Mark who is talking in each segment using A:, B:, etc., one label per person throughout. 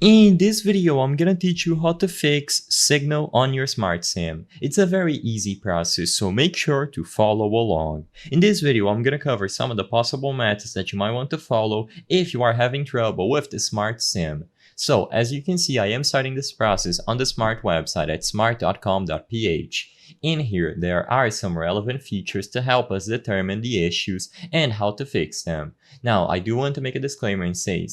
A: In this video, I'm gonna teach you how to fix Signal on your Smart SIM. It's a very easy process, so make sure to follow along. In this video, I'm gonna cover some of the possible methods that you might want to follow if you are having trouble with the Smart SIM. So, as you can see, I am starting this process on the Smart website at smart.com.ph. In here, there are some relevant features to help us determine the issues and how to fix them. Now, I do want to make a disclaimer and say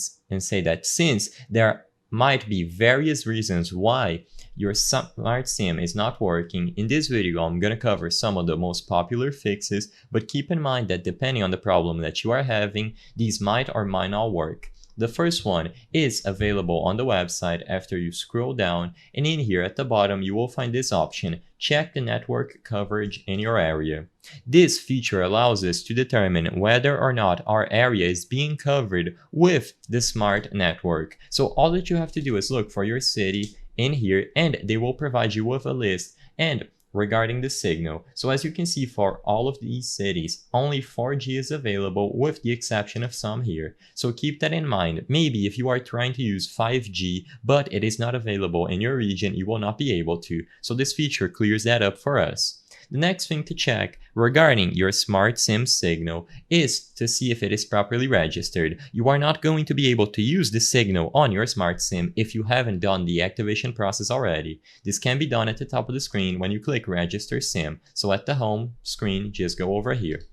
A: that since there might be various reasons why your Smart SIM is not working, in this video I'm going to cover some of the most popular fixes, but keep in mind that depending on the problem that you are having, these might or might not work. The first one is available on the website after you scroll down, and in here at the bottom you will find this option, check the network coverage in your area. This feature allows us to determine whether or not our area is being covered with the smart network. So all that you have to do is look for your city in here, and they will provide you with a list and regarding the signal. So as you can see, for all of these cities, only 4G is available with the exception of some here. So keep that in mind. Maybe if you are trying to use 5G, but it is not available in your region, you will not be able to. So this feature clears that up for us. The next thing to check regarding your Smart SIM signal is to see if it is properly registered. You are not going to be able to use the signal on your Smart SIM if you haven't done the activation process already. This can be done at the top of the screen when you click Register SIM. So at the home screen, just go over here.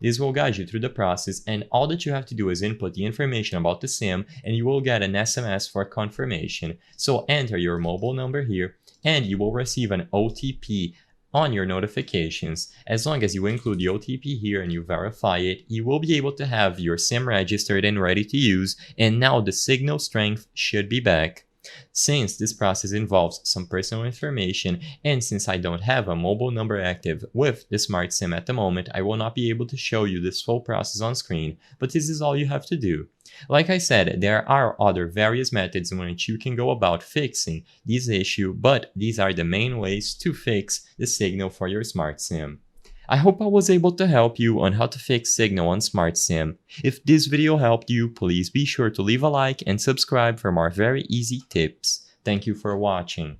A: This will guide you through the process, and all that you have to do is input the information about the SIM and you will get an SMS for confirmation. So enter your mobile number here and you will receive an OTP on your notifications. As long as you include the OTP here and you verify it, you will be able to have your SIM registered and ready to use, and now the signal strength should be back. Since this process involves some personal information, and since I don't have a mobile number active with the Smart SIM at the moment, I will not be able to show you this full process on screen, but this is all you have to do. Like I said, there are other various methods in which you can go about fixing this issue, but these are the main ways to fix the signal for your Smart SIM. I hope I was able to help you on how to fix signal on Smart SIM. If this video helped you, please be sure to leave a like and subscribe for more very easy tips. Thank you for watching.